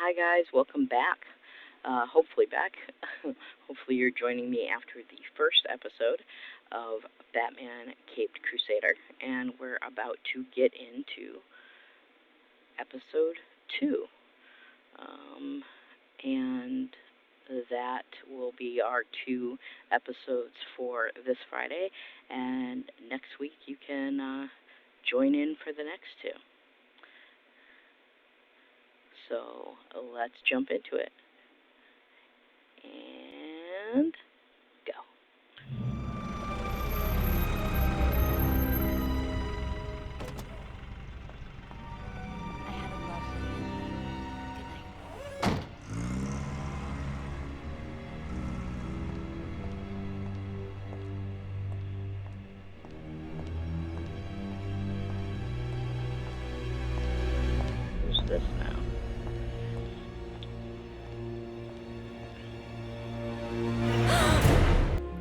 Hi guys, welcome back. Hopefully back. Hopefully you're joining me after the first episode of Batman Caped Crusader, and we're about to get into episode 2. And that will be our 2 episodes for this Friday, and next week you can join in for the next 2. So let's jump into it. And go. Who's this now?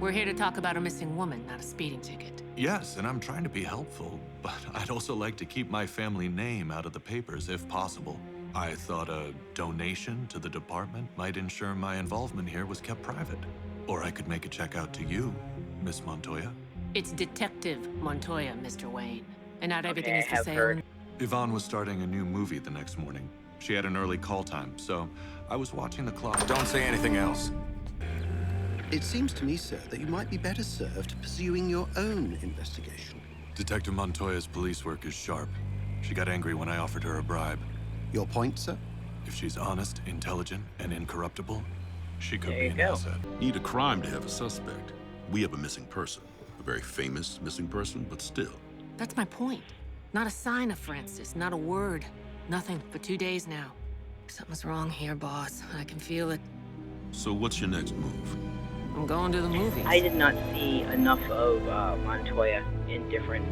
We're here to talk about a missing woman, not a speeding ticket. Yes, and I'm trying to be helpful, but I'd also like to keep my family name out of the papers if possible. I thought a donation to the department might ensure my involvement here was kept private. Or I could make a check out to you, Miss Montoya. It's Detective Montoya, Mr. Wayne. And not everything Okay, is I for have sale. heard. Yvonne was starting a new movie the next morning. She had an early call time, so I was watching the clock. Don't say anything else. It seems to me, sir, that you might be better served pursuing your own investigation. Detective Montoya's police work is sharp. She got angry when I offered her a bribe. Your point, sir? If she's honest, intelligent, and incorruptible, she could There be you an go. asset. Need a crime to have a suspect. We have a missing person. A very famous missing person, but still. That's my point. Not a sign of Francis, not a word. Nothing for 2 days now. Something's wrong here, boss. I can feel it. So what's your next move? I'm going to the movies. I did not see enough of Montoya in different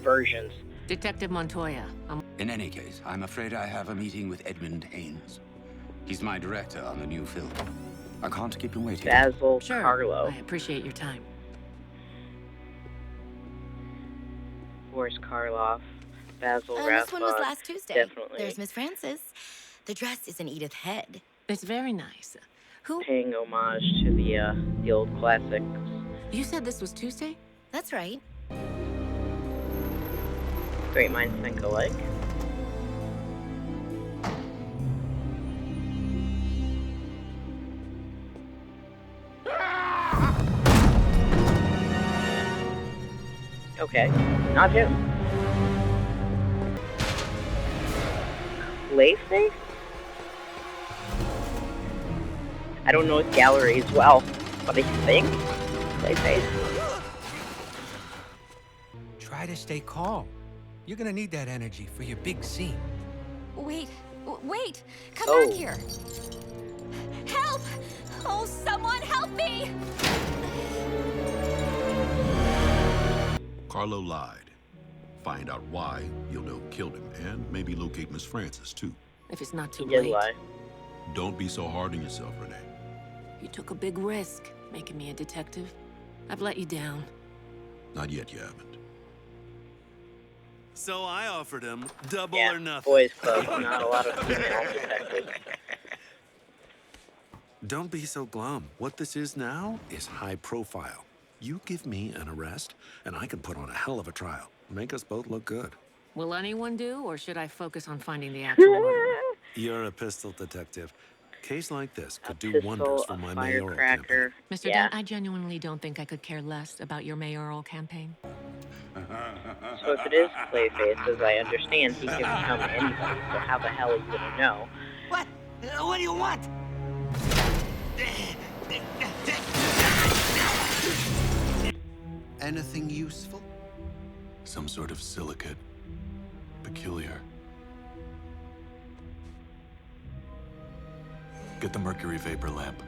versions. Detective Montoya, In any case, I'm afraid I have a meeting with Edmund Haynes. He's my director on the new film. I can't keep him waiting. Basil Sure, Carlo. I appreciate your time. Boris Karloff. Basil This one was Rathbone. last Tuesday. Definitely. There's Miss Frances. The dress is an Edith Head. It's very nice. Who? Paying homage to the old classics. You said this was Tuesday? That's right. Great minds think alike. Okay, not him. Clayface? I don't know his gallery as well, but I think Clayface. Try to stay calm. You're gonna need that energy for your big scene. Wait, wait! Come Oh. back here! Help! Oh, someone help me! Carlo lied. Find out why, you'll know who killed him, and maybe locate Miss Francis, too. If it's not He too did late. lie. Don't be so hard on yourself, Renee. You took a big risk, making me a detective. I've let you down. Not yet, you haven't. So I offered him double Yeah, or nothing. boys club, not a lot of female detectives. Don't be so glum. What this is now is high profile. You give me an arrest, and I can put on a hell of a trial. Make us both look good. Will anyone do, or should I focus on finding the actual murderer? You're a pistol detective. Case like this could do Pistol, wonders for a my mayoral campaign. firecracker. Mr. Yeah. Dent, I genuinely don't think I could care less about your mayoral campaign. So if it is Clayface, as I understand, he can become anybody, so how the hell are you gonna know? What? What do you want? Anything useful? Some sort of silicate. Peculiar. Get the mercury vapor lamp.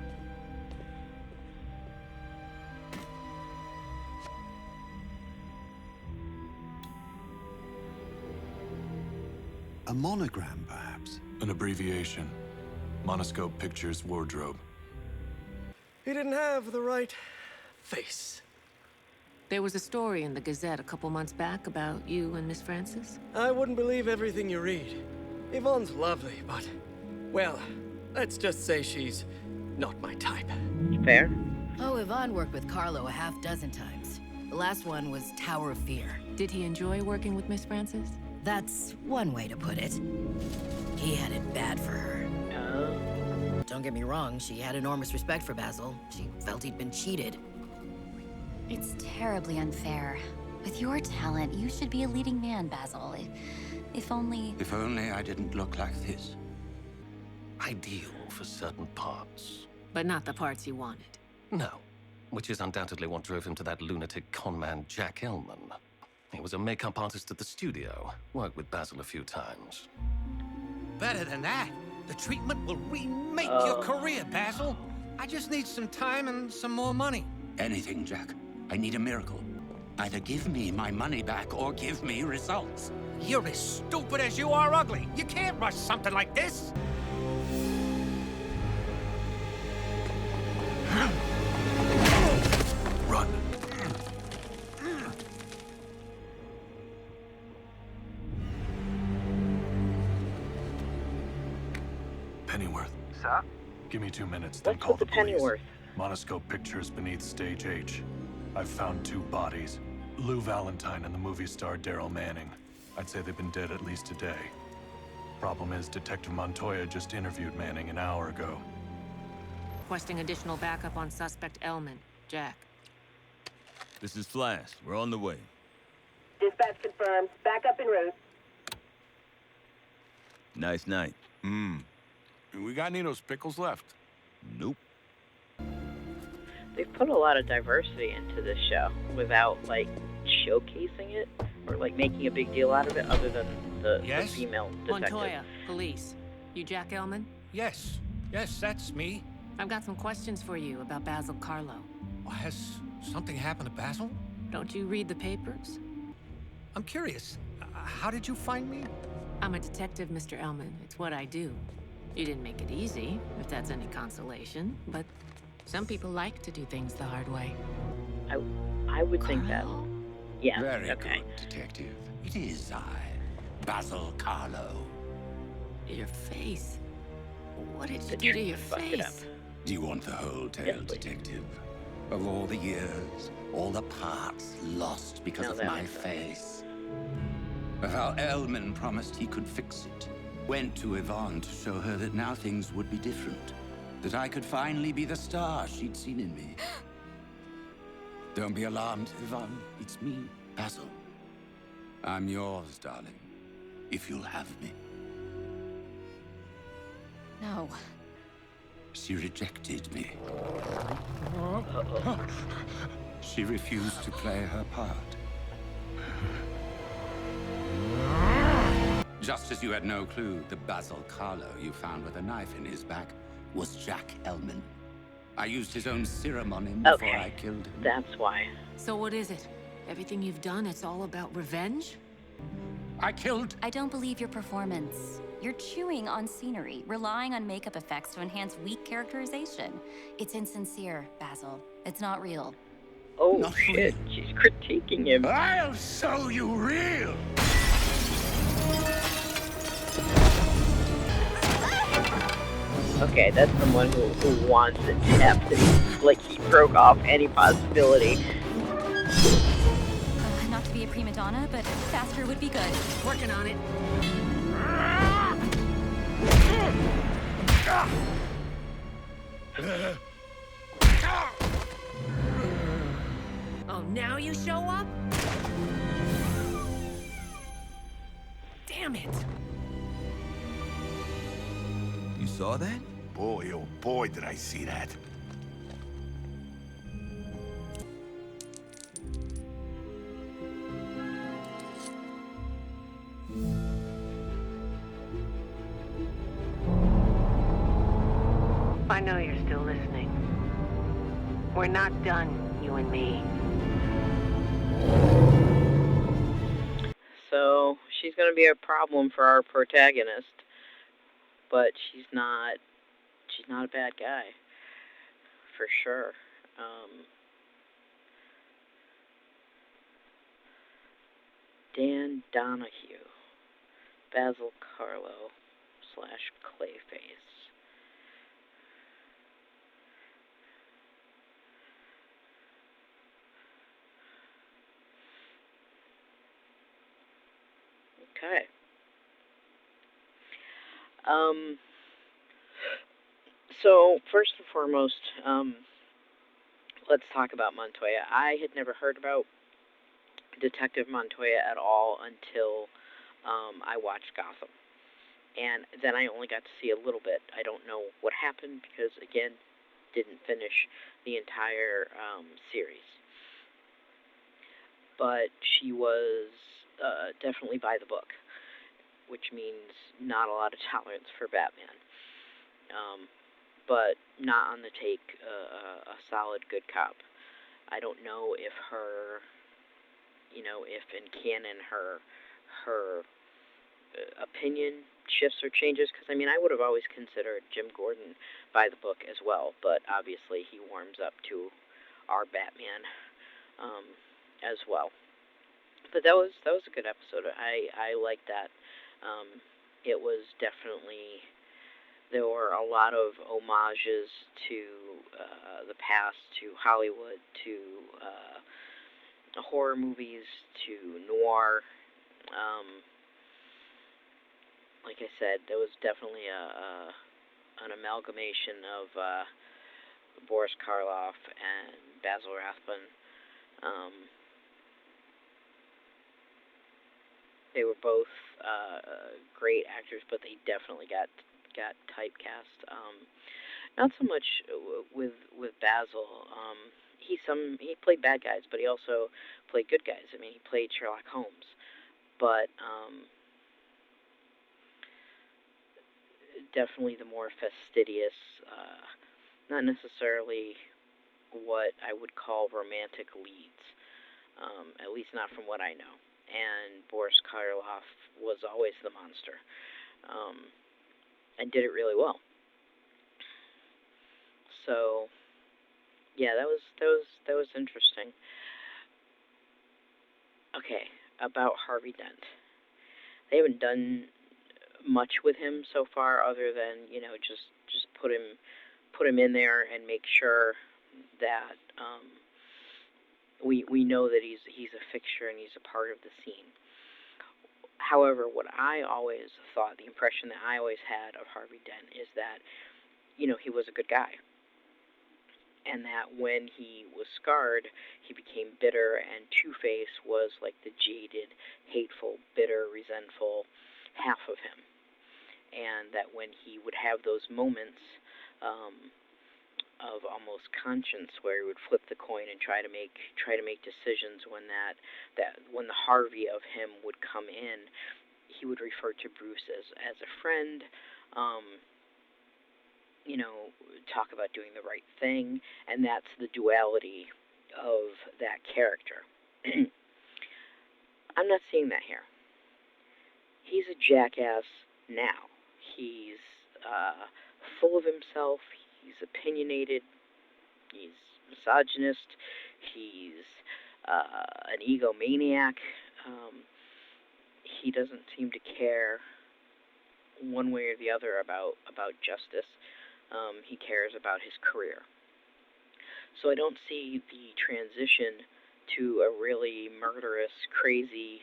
A monogram, perhaps? An abbreviation. Monoscope Pictures Wardrobe. He didn't have the right face. There was a story in the Gazette a couple months back about you and Miss Francis. I wouldn't believe everything you read. Yvonne's lovely, but, well, let's just say she's not my type. Fair. Oh, Yvonne worked with Carlo a half dozen times. The last one was Tower of Fear. Did he enjoy working with Miss Francis? That's one way to put it. He had it bad for her. Oh. Don't get me wrong, she had enormous respect for Basil. She felt he'd been cheated. It's terribly unfair. With your talent, you should be a leading man, Basil. If only... If only I didn't look like this. Ideal for certain parts. But not the parts you wanted. No. Which is undoubtedly what drove him to that lunatic conman Jack Ellman. He was a makeup artist at the studio. Worked with Basil a few times. Better than that. The treatment will remake your career, Basil. I just need some time and some more money. Anything, Jack. I need a miracle. Either give me my money back or give me results. You're as stupid as you are ugly. You can't rush something like this. Run. Pennyworth. Sir? Give me 2 minutes, then What's call with the the police. Pennyworth? Monoscope pictures beneath stage H. I've found 2 bodies. Lou Valentine and the movie star Daryl Manning. I'd say they've been dead at least a day. Problem is, Detective Montoya just interviewed Manning an hour ago. Requesting additional backup on suspect Ellman. Jack. This is Flash. We're on the way. Dispatch confirmed. Backup en route. Nice night. We got any of those pickles left? Nope. They've put a lot of diversity into this show without, like, showcasing it or, like, making a big deal out of it other than the female detective. Montoya, police. You Jack Ellman? Yes, that's me. I've got some questions for you about Basil Carlo. Has something happened to Basil? Don't you read the papers? I'm curious. How did you find me? I'm a detective, Mr. Ellman. It's what I do. You didn't make it easy, if that's any consolation, but some people like to do things the hard way. I would think that. Yeah, Very okay. good, detective. It is I, Basil Carlo. Your face. What did you do to your face? Do you want the whole tale, Yes, please. detective? Of all the years, all the parts lost because Now of that my makes sense. face. Of how Ellman promised he could fix it. Went to Yvonne to show her that now things would be different. That I could finally be the star she'd seen in me. Don't be alarmed, Yvonne. It's me, Basil. I'm yours, darling. If you'll have me. No. She rejected me. She refused to play her part. Just as you had no clue, the Basil Carlo you found with a knife in his back was Jack Ellman. I used his own serum on him before I killed him. That's why. So what is it? Everything you've done, it's all about revenge? I killed... I don't believe your performance. You're chewing on scenery, relying on makeup effects to enhance weak characterization. It's insincere, Basil. It's not real. Oh, Not shit. She's critiquing him. I'll show you real! Okay, that's someone who wants it to happen. Like, he broke off any possibility. Not to be a prima donna, but faster would be good. Working on it. Oh, now you show up? Damn it! You saw that? Boy, oh boy, did I see that. I know you're still listening. We're not done, you and me. So, she's gonna be a problem for our protagonist. But she's not a bad guy. For sure. Dan Donahue. Basil Carlo. slash Clayface. Okay. So first and foremost, let's talk about Montoya. I had never heard about Detective Montoya at all until I watched Gotham. And then I only got to see a little bit. I don't know what happened because, again, didn't finish the entire series. But she was definitely by the book, which means not a lot of tolerance for Batman. But not on the take a solid good cop. I don't know if her, if in canon her opinion shifts or changes, because I would have always considered Jim Gordon by the book as well, but obviously he warms up to our Batman as well. But that was a good episode. I liked that. It was definitely, there were a lot of homages to the past, to Hollywood, to horror movies, to noir. Like I said, there was definitely an amalgamation of Boris Karloff and Basil Rathbone. They were both great actors, but they definitely got typecast. Not so much with Basil. He played bad guys, but he also played good guys. He played Sherlock Holmes, but definitely the more fastidious, not necessarily what I would call romantic leads, at least not from what I know. And Boris Karloff was always the monster, and did it really well. So, yeah, that was interesting. Okay, about Harvey Dent. They haven't done much with him so far, other than just put him in there and make sure that we know that he's a fixture and he's a part of the scene. However, what I always thought, the impression that I always had of Harvey Dent is that he was a good guy, and that when he was scarred, he became bitter, and Two-Face was like the jaded, hateful, bitter, resentful half of him. And that when he would have those moments of almost conscience, where he would flip the coin and try to make decisions, when when the Harvey of him would come in, he would refer to Bruce as a friend. Talk about doing the right thing, and that's the duality of that character. I'm not seeing that here. He's a jackass now. He's full of himself. He's opinionated. He's misogynist. He's an egomaniac. He doesn't seem to care one way or the other about justice. He cares about his career. So I don't see the transition to a really murderous, crazy,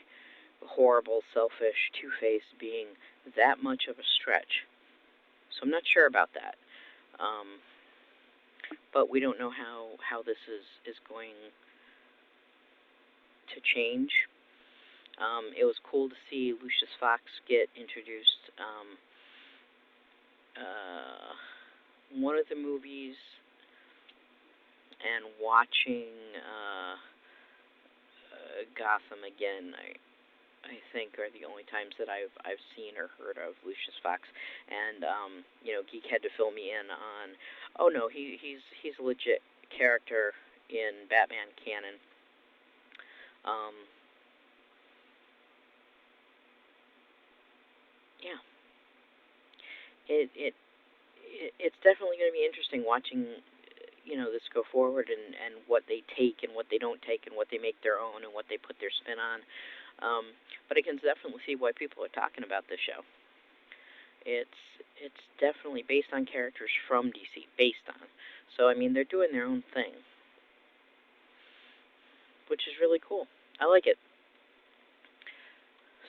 horrible, selfish Two-Face being that much of a stretch. So I'm not sure about that. But we don't know how this is going to change. It was cool to see Lucius Fox get introduced. One of the movies and watching Gotham again, I think, are the only times that I've seen or heard of Lucius Fox. And Geek had to fill me in on, oh no, he's a legit character in Batman canon. Yeah. It's definitely going to be interesting watching this go forward, and what they take and what they don't take, and what they make their own and what they put their spin on. But I can definitely see why people are talking about this show. It's definitely based on characters from DC. Based on. So I mean, they're doing their own thing, which is really cool. I like it.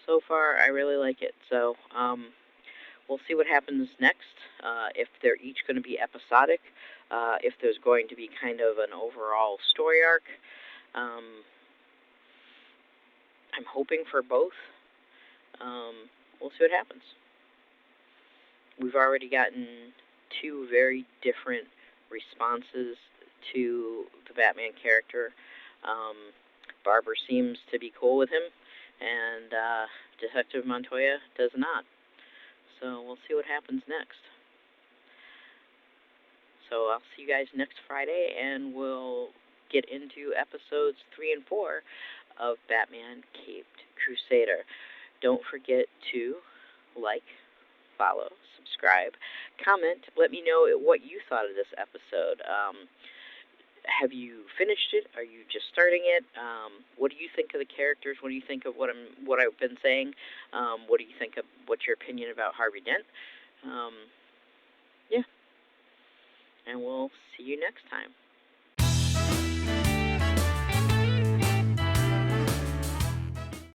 So far, I really like it. So we'll see what happens next. If they're each going to be episodic, if there's going to be kind of an overall story arc. I'm hoping for both. We'll see what happens. We've already gotten two very different responses to the Batman character. Barbara seems to be cool with him, and Detective Montoya does not. So we'll see what happens next. So I'll see you guys next Friday, and we'll get into episodes 3 and 4 of Batman Caped Crusader. Don't forget to like, follow, subscribe, comment. Let me know what you thought of this episode. Have you finished it? Are you just starting it? What do you think of the characters? What do you think of what I've been saying? What do you think of? What's your opinion about Harvey Dent? Yeah, and we'll see you next time.